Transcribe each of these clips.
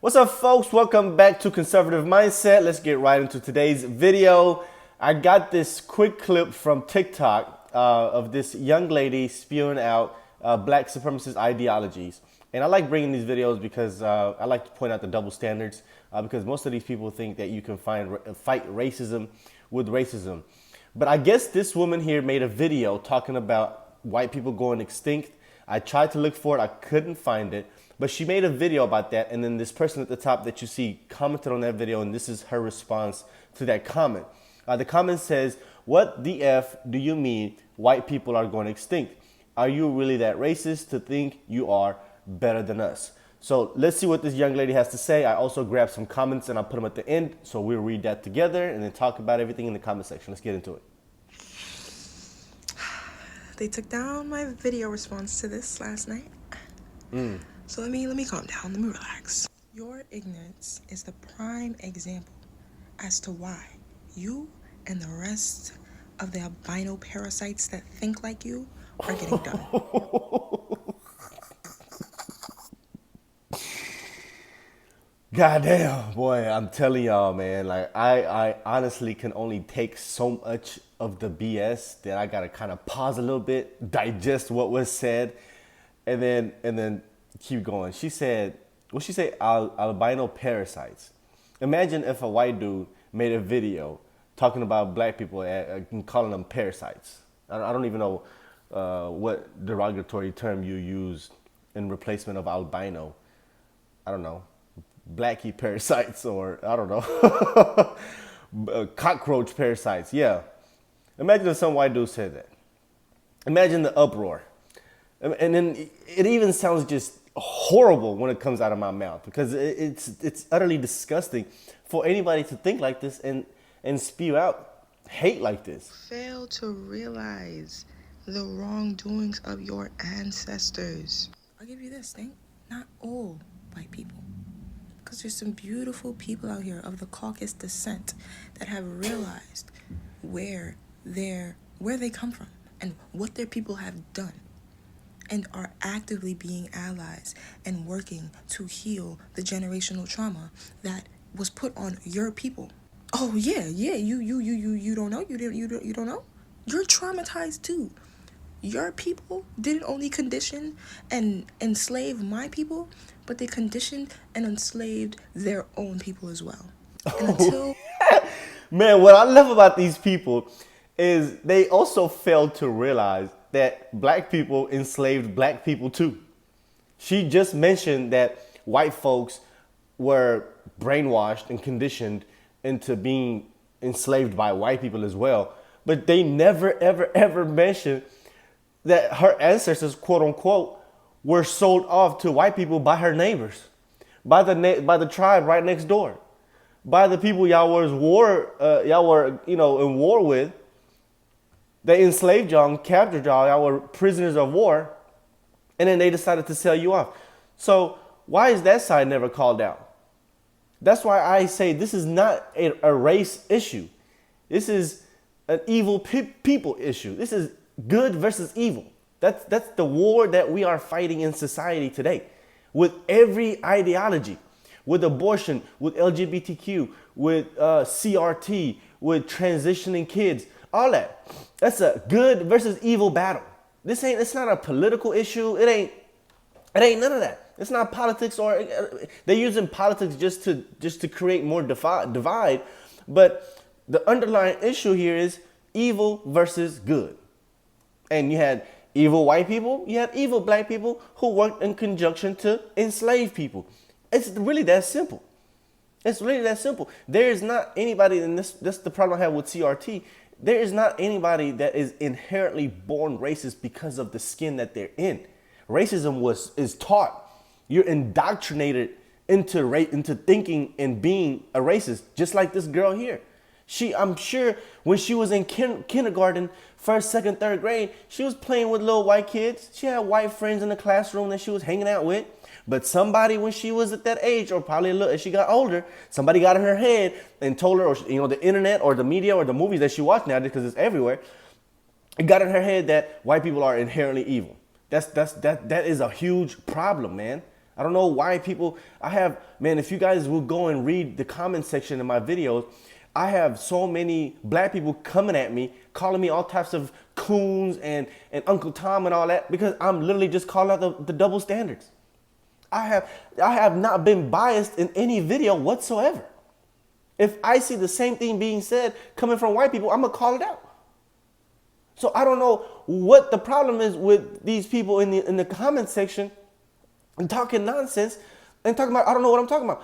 What's up, folks? Welcome back to Conservative Mindset. Let's get right into today's video. I got this quick clip from TikTok of this young lady spewing out black supremacist ideologies. And I like bringing these videos because I like to point out the double standards because most of these people think that you can fight racism with racism. But I guess this woman here made a video talking about white people going extinct. I tried to look for it. I couldn't find it. But she made a video about that, and then this person at the top that you see commented on that video, and this is her response to that comment. The comment says, "What the F do you mean white people are going extinct? Are you really that racist to think you are better than us?" So let's see what this young lady has to say. I also grabbed some comments and I put them at the end, so we'll read that together and then talk about everything in the comment section. Let's get into it. They took down my video response to this last night. So let me calm down, let me relax. Your ignorance is the prime example as to why you and the rest of the albino parasites that think like you are getting done. Goddamn, boy, I'm telling y'all, man, like I honestly can only take so much of the BS that I gotta kind of pause a little bit, digest what was said, and then keep going. She said, what she say? Albino parasites. Imagine if a white dude made a video talking about black people and calling them parasites. I don't even know what derogatory term you used in replacement of albino. I don't know. Blackie parasites, or I don't know. Cockroach parasites. Yeah. Imagine if some white dude said that. Imagine the uproar. And then it even sounds just horrible when it comes out of my mouth because it's utterly disgusting for anybody to think like this and spew out hate like this. Fail to realize the wrongdoings of your ancestors. I'll give you this thing. Not all white people. Because there's some beautiful people out here of the Caucasus descent that have realized where they come from and what their people have done, and are actively being allies and working to heal the generational trauma that was put on your people. Oh yeah, you don't know? You don't know? You're traumatized too. Your people didn't only condition and enslave my people, but they conditioned and enslaved their own people as well. And until Man, what I love about these people is they also failed to realize that black people enslaved black people too. She just mentioned that white folks were brainwashed and conditioned into being enslaved by white people as well. But they never, ever, ever mentioned that her ancestors, quote unquote, were sold off to white people by her neighbors, by the tribe right next door, by the people y'all were in war with. They enslaved y'all and captured y'all. Y'all were prisoners of war. And then they decided to sell you off. So why is that side never called out? That's why I say this is not a race issue. This is an evil people issue. This is good versus evil. That's the war that we are fighting in society today. With every ideology. With abortion, with LGBTQ, with CRT, with transitioning kids. All that. That's a good versus evil battle. It's not a political issue. It ain't none of that. It's not politics, or they're using politics just to create more divide. But the underlying issue here is evil versus good. And you had evil white people, you had evil black people who worked in conjunction to enslave people. It's really that simple. It's really that simple. There is not anybody, and that's the problem I have with CRT. There is not anybody that is inherently born racist because of the skin that they're in. Racism is taught. You're indoctrinated into thinking and being a racist, just like this girl here. I'm sure when she was in kindergarten, first, second, third grade, she was playing with little white kids. She had white friends in the classroom that she was hanging out with. But somebody, when she was at that age, or probably as she got older, somebody got in her head and told her, or the internet or the media or the movies that she watched now, because it's everywhere, it got in her head that white people are inherently evil. That is a huge problem, man. I don't know why people, man, if you guys will go and read the comment section in my videos, I have so many black people coming at me, calling me all types of coons and Uncle Tom and all that, because I'm literally just calling out the double standards. I have not been biased in any video whatsoever. If I see the same thing being said coming from white people, I'm gonna call it out. So I don't know what the problem is with these people in the comment section and talking nonsense and talking about, I don't know what I'm talking about.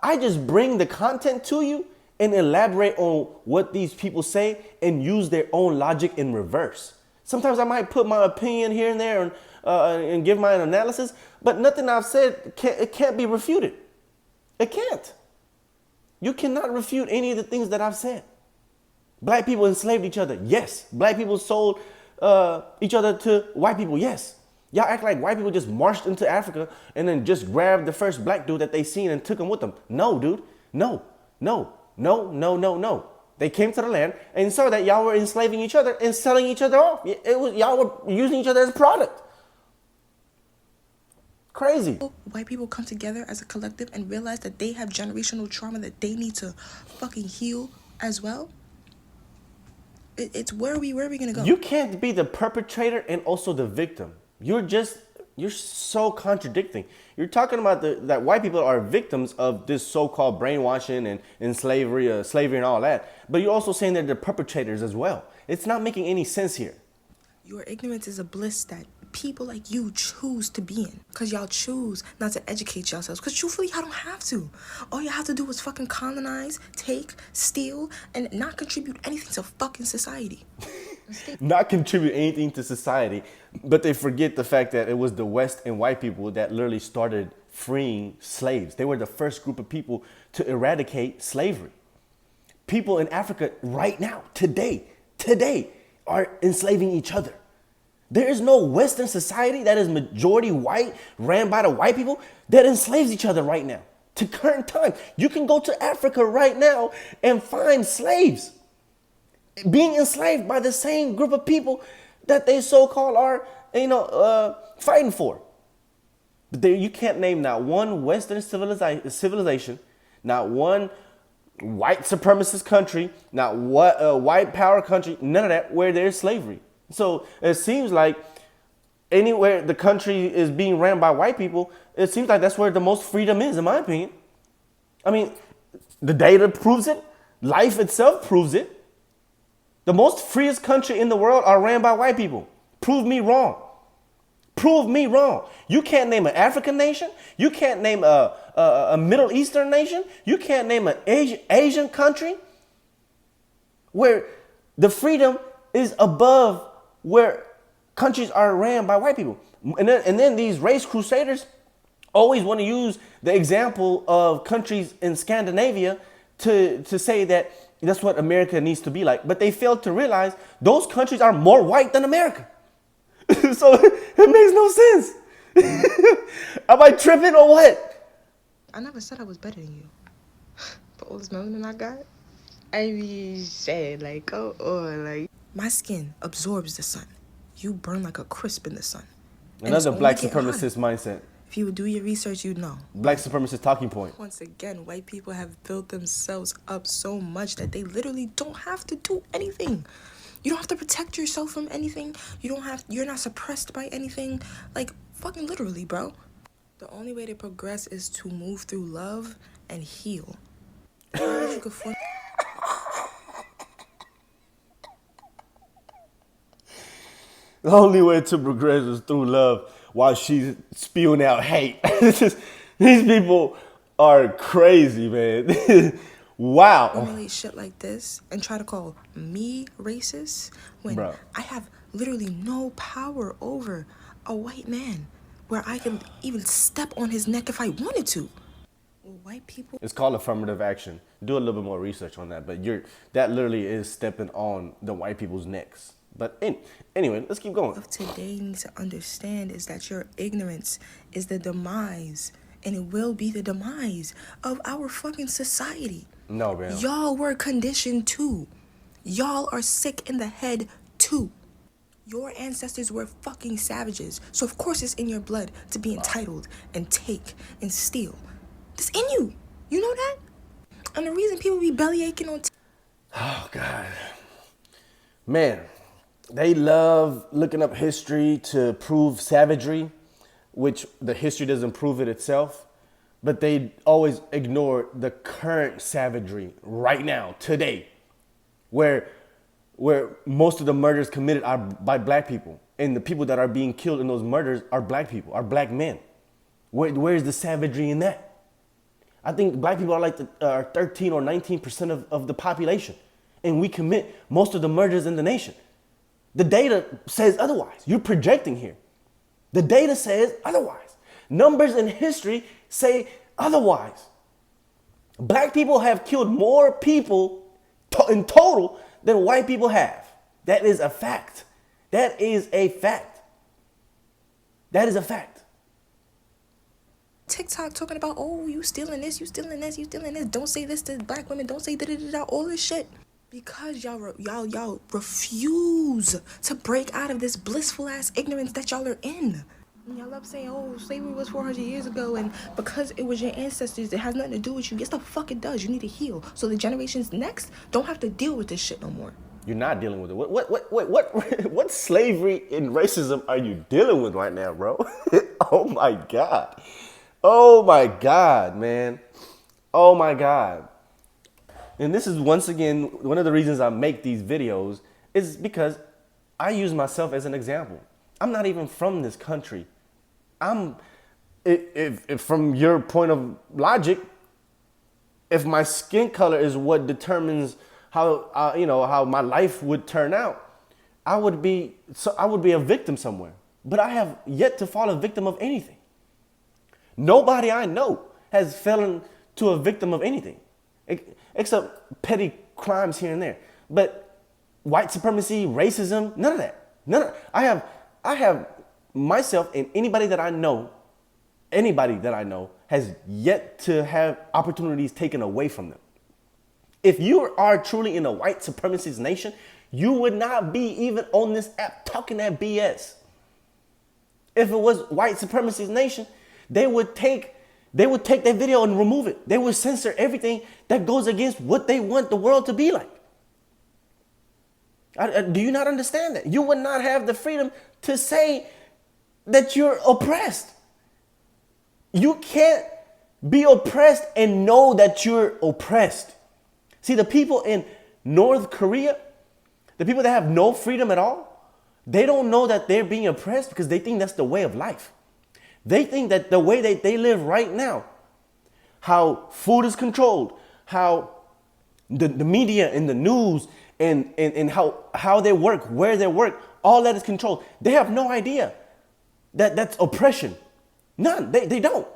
I just bring the content to you and elaborate on what these people say and use their own logic in reverse. Sometimes I might put my opinion here and there and give my analysis, but nothing I've said can't be refuted. It can't. You cannot refute any of the things that I've said. Black people enslaved each other. Yes. Black people sold each other to white people. Yes. Y'all act like white people just marched into Africa and then just grabbed the first black dude that they seen and took him with them. No, dude. No. They came to the land and saw that y'all were enslaving each other and selling each other off. Y'all were using each other as a product. Crazy. White people come together as a collective and realize that they have generational trauma that they need to fucking heal as well. It's where are we gonna go? You can't be the perpetrator and also the victim. You're so contradicting. You're talking about that white people are victims of this so-called brainwashing and slavery and all that. But you're also saying that they're perpetrators as well. It's not making any sense here. Your ignorance is a bliss that people like you choose to be in. Because y'all choose not to educate yourselves. Because truthfully, y'all don't have to. All you have to do is fucking colonize, take, steal, and not contribute anything to fucking society. Not contribute anything to society. But they forget the fact that it was the West and white people that literally started freeing slaves. They were the first group of people to eradicate slavery. People in Africa right now, today, are enslaving each other. There is no Western society that is majority white, ran by the white people, that enslaves each other right now. To current time, you can go to Africa right now and find slaves being enslaved by the same group of people that they so-called are, fighting for. But you can't name not one Western civilization, not one white supremacist country, not what white power country, none of that, where there's slavery. So it seems like anywhere the country is being ran by white people, it seems like that's where the most freedom is, in my opinion. I mean, the data proves it. Life itself proves it. The most freest country in the world are ran by white people. Prove me wrong. Prove me wrong. You can't name an African nation. You can't name a Middle Eastern nation. You can't name an Asian country where the freedom is above where countries are ran by white people. And then these race crusaders always want to use the example of countries in Scandinavia to say that that's what America needs to be like. But they fail to realize those countries are more white than America. So it makes no sense. Am I tripping or what? I never said I was better than you. But all this melanin I got, I mean, shit, like, my skin absorbs the sun. You burn like a crisp in the sun. Another black supremacist mindset. If you would do your research, you'd know. Black supremacist talking point. Once again, white people have built themselves up so much that they literally don't have to do anything. You don't have to protect yourself from anything. You're not suppressed by anything. Like, fucking literally, bro. The only way to progress is to move through love and heal. You could The only way to progress is through love while she's spewing out hate. These people are crazy, man. Wow. formulate shit like this and try to call me racist when I have literally no power over a white man where I can even step on his neck if I wanted to. White people. It's called affirmative action. Do a little bit more research on that, but that literally is stepping on the white people's necks. But anyway, let's keep going. Of today needs to understand is that your ignorance is the demise, and it will be the demise of our fucking society. No, man. Y'all were conditioned too. Y'all are sick in the head too. Your ancestors were fucking savages. So of course it's in your blood to be entitled and take and steal. It's in you. You know that? And the reason people be belly aching on Oh, God. Man, they love looking up history to prove savagery, which the history doesn't prove it itself. But they always ignore the current savagery right now, today, where most of the murders committed are by black people. And the people that are being killed in those murders are black people, are black men. Where's the savagery in that? I think black people are like 13 or 19% of the population. And we commit most of the murders in the nation. The data says otherwise. You're projecting here. The data says otherwise. Numbers in history say otherwise. Black people have killed more people in total than white people have. That is a fact. That is a fact. That is a fact. TikTok talking about, oh, you stealing this, you stealing this, you stealing this. Don't say this to black women. Don't say da-da-da-da, all this shit. Because y'all refuse to break out of this blissful ass ignorance that y'all are in. And y'all love saying, oh, slavery was 400 years ago, and because it was your ancestors, it has nothing to do with you. Yes, the fuck it does. You need to heal. So the generations next don't have to deal with this shit no more. You're not dealing with it. What slavery and racism are you dealing with right now, bro? Oh my God. Oh my God, man. Oh my God. And this is once again, one of the reasons I make these videos is because I use myself as an example. I'm not even from this country. If from your point of logic, if my skin color is what determines how how my life would turn out, I would be a victim somewhere. But I have yet to fall a victim of anything. Nobody I know has fallen to a victim of anything, except petty crimes here and there. But white supremacy, racism, none of that. None of that. I have myself and anybody that I know has yet to have opportunities taken away from them. If you are truly in a white supremacist nation, you would not be even on this app talking that BS. If it was white supremacist nation, they would take that video and remove it. They would censor everything that goes against what they want the world to be like. Do you not understand that? You would not have the freedom to say that you're oppressed. You can't be oppressed and know that you're oppressed. See, the people in North Korea, the people that have no freedom at all, they don't know that they're being oppressed because they think that's the way of life. They think that the way that they live right now, how food is controlled, how the media and the news and how they work, where they work, all that is controlled. They have no idea that that's oppression. None. They don't.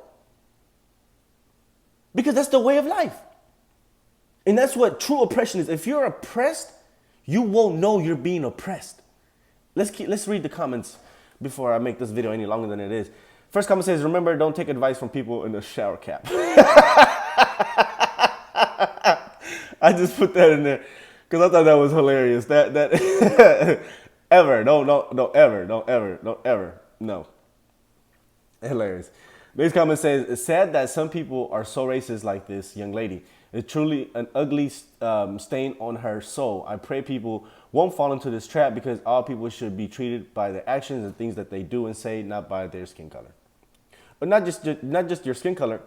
Because that's the way of life. And that's what true oppression is. If you're oppressed, you won't know you're being oppressed. Let's read the comments before I make this video any longer than it is. First comment says, remember, don't take advice from people in a shower cap. I just put that in there because I thought that was hilarious. That ever, don't ever, no. Hilarious. Next comment says, it's sad that some people are so racist like this young lady. It's truly an ugly stain on her soul. I pray people won't fall into this trap because all people should be treated by the actions and things that they do and say, not by their skin color. But not just your skin color,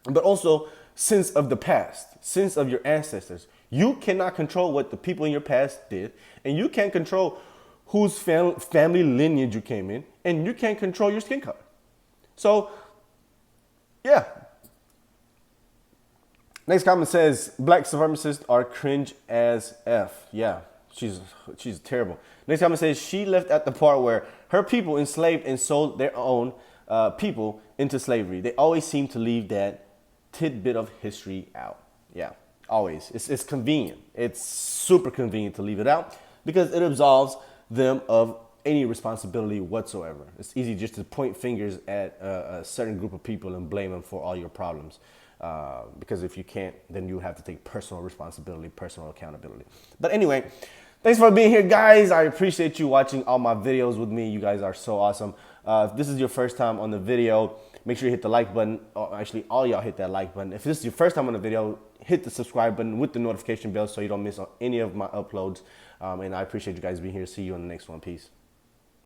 but also sins of the past, sins of your ancestors. You cannot control what the people in your past did, and you can't control whose family lineage you came in, and you can't control your skin color. So, yeah. Next comment says, black supremacists are cringe as F. Yeah, she's terrible. Next comment says, she left at the part where her people enslaved and sold their own people into slavery. They always seem to leave that tidbit of history out. Yeah, always. It's convenient. It's super convenient to leave it out because it absolves them of any responsibility whatsoever. It's easy just to point fingers at a certain group of people and blame them for all your problems. Because if you can't, then you have to take personal responsibility, personal accountability. But anyway, Thanks for being here, guys. I appreciate you watching all my videos with me. You guys are so awesome. If this is your first time on the video, make sure you hit the like button. Or actually, all y'all hit that like button. If this is your first time on the video, hit the subscribe button with the notification bell so you don't miss any of my uploads. And I appreciate you guys being here. See you on the next one. Peace.